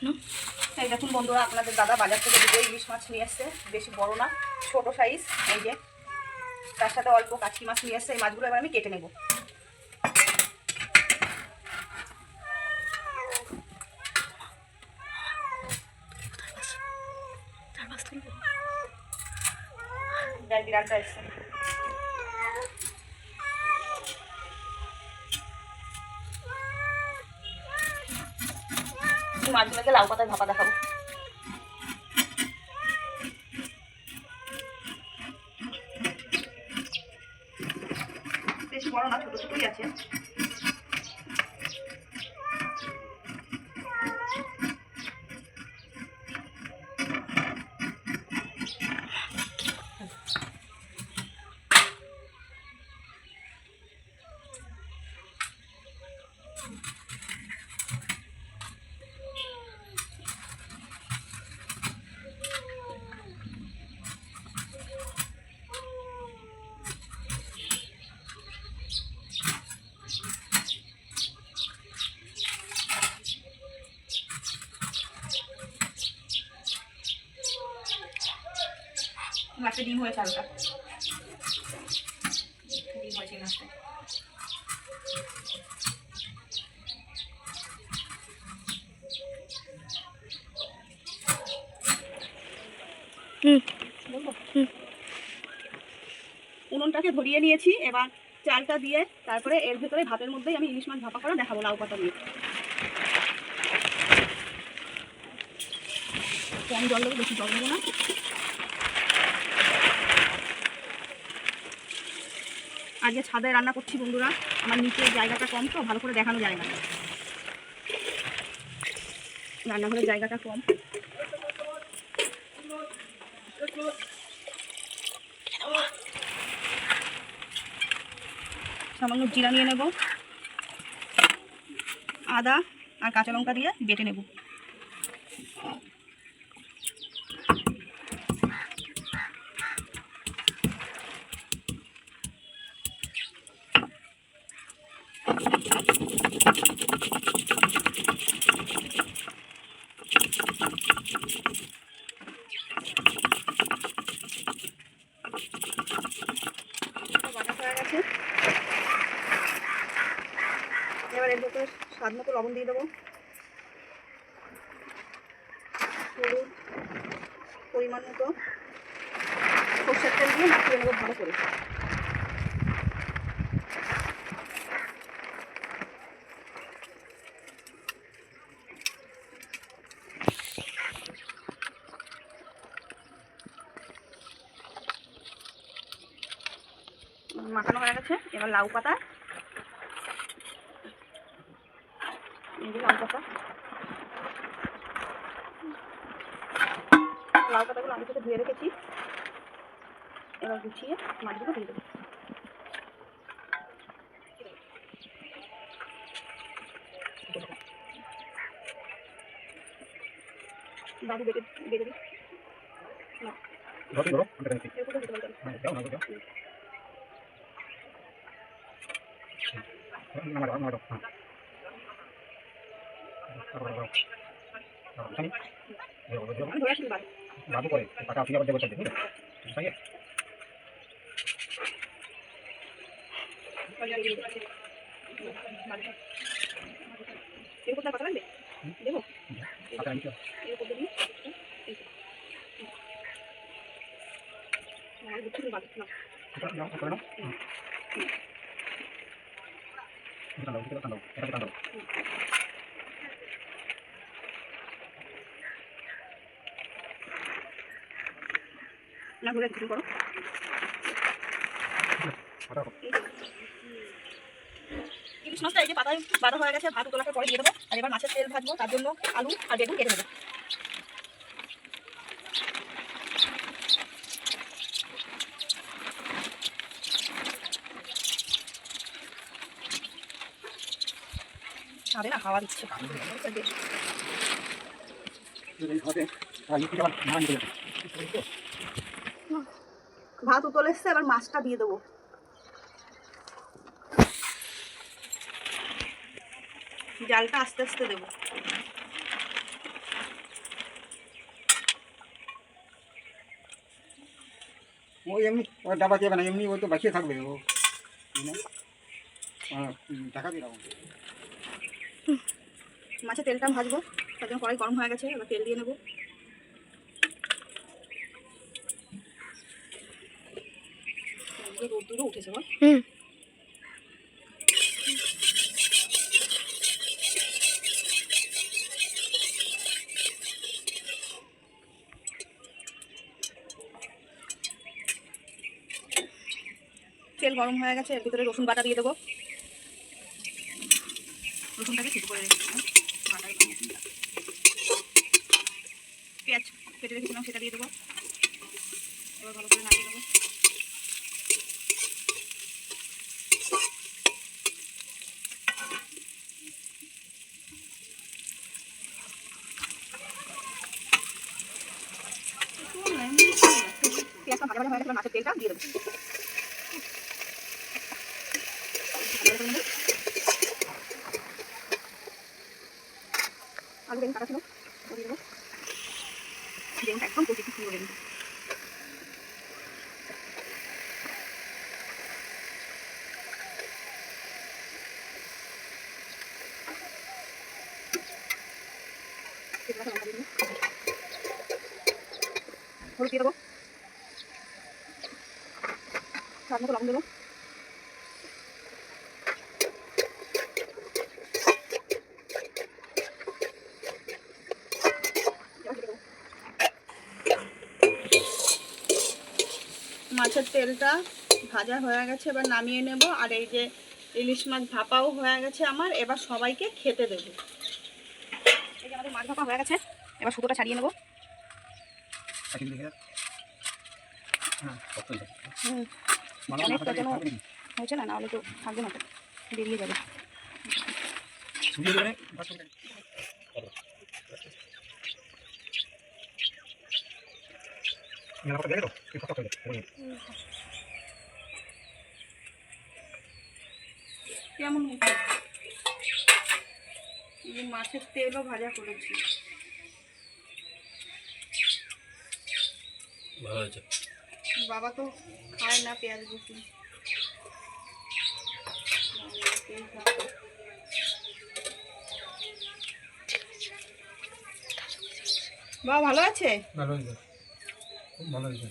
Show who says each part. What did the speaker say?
Speaker 1: এই দেখুন বন্ধুরা, আপনাদের দাদা বাজার থেকে দুটো ইলিশ মাছ নিয়ে আসছে, বেশি বড় না, ছোট সাইজ। এই যে তার সাথে অল্প কাচকি মাছ নিয়ে আসছে। এই মাছগুলো এবার আমি কেটে নেব। বিড়ালটা এসছে। মাছগুলোকে লাউ পাতায় ভাপা দেখাবো। বেশি বড় না, ছোট ছোটই আছে। মাছটা ডিম হয়েছে, হালকা ডিম হয়েছে মাছটা। উনুনটাকে ধরিয়ে নিয়েছি। এবার চালটা দিয়ে তারপরে এর ভেতরে ভাতের মধ্যেই আমি ইলিশ মাছ ভাপা করা দেখাবো লাউ পাতা দিয়ে। কম জল দেবো, বেশি জল দেবো না। আজকে ছাদে রান্না করছি বন্ধুরা, আমার নিচে জায়গাটা কম তো ভালো করে দেখানো যায় না, রান্নাঘরের জায়গাটা কম। সামান্য জিরা নিয়ে নেব, আদা আর কাঁচা লঙ্কা দিয়ে বেটে নেব। এবার এর ভেতরে স্বাদ মতো লবণ দিয়ে দেবো, হলুদ পরিমাণ মতো, সরষের তেল দিয়ে মাখিয়ে নেবো ভালো করে। মাখানো হয়ে গেছে। এবার লাউ পাতা, লাউ পাতাগুলো আমি থেকে ধুয়ে রেখেছি। এবার গুছিয়ে মাছগুলো দিয়ে দেবো। বাবু বেটে বেটে দিই বাবু করে টাকা আপনি আবার দেবো ঠিক আছে। এরকম কথা লাগবে দেবো না ঘুরে কিছু করো। ইলিশ মাছটা এই যে পাতায় বাঁধা হয়ে গেছে, ভাত তোলাকে পরে দিয়ে দেবো। আর এবার মাছের তেল ভাজবো, তার জন্য আলু আর বেগুন কেটে দেবো। ছাদে না হাওয়া দিচ্ছে। ভাত উতল এসছে, এবার মাছটা দিয়ে দেবো। জালটা আস্তে আস্তে দেবো।
Speaker 2: ওই এমনি ওই ডাবা দেবে না, এমনি ওই তো বাঁচিয়ে থাকবে ও টাকা দিয়ে দেবো।
Speaker 1: মাছের তেলটা ভাজবো, তার জন্য কড়াই গরম হয়ে গেছে, এবার তেল দিয়ে নেবো। রোদ্দুরও উঠেছে বল। তেল গরম হয়ে গেছে, এর ভিতরে রসুন বাটা দিয়ে দেবো। রসুনটাকে ছোটো করে রেখেছিলাম, পেঁয়াজ কেটে রেখেছিলাম সেটা দিয়ে দেবো। এবার ভালো করে নাড়িয়ে দেবো। পেঁয়াজটা ভাজা ভাজা হয়ে গেছে, মাছের তেলটা দিয়ে দেবো। আলু বেগুন কাটা ছিল দিয়ে দেবো। বেগুনটা একদম কচি সুন্দর বেগুন। হলুদ দিয়ে দেবো, স্বাদ মতো লবণ দেবো। মাছের তেলটা ভাজা হয়ে গেছে, এবার নামিয়ে নেব। আর এই যে ইলিশ মাছ ভাপাও হয়ে গেছে আমার, এবার সবাইকে খেতে দেবো। এই যে আমাদের মাছ ভাপা হয়ে গেছে, এবার সুতোটা ছাড়িয়ে নেবো। হয়েছে না, নাহলে তো থাকবে না, বেরিয়ে যাবে। কেমন হয়েছে? মাছের তেলও ভাজা করেছি,
Speaker 3: ভালো হয়েছে।
Speaker 1: বাবা তো খায় না পেঁয়াজ রসুন। বাবা ভালো আছে?
Speaker 2: ভালো হয়েছে, খুব ভালো হয়েছে।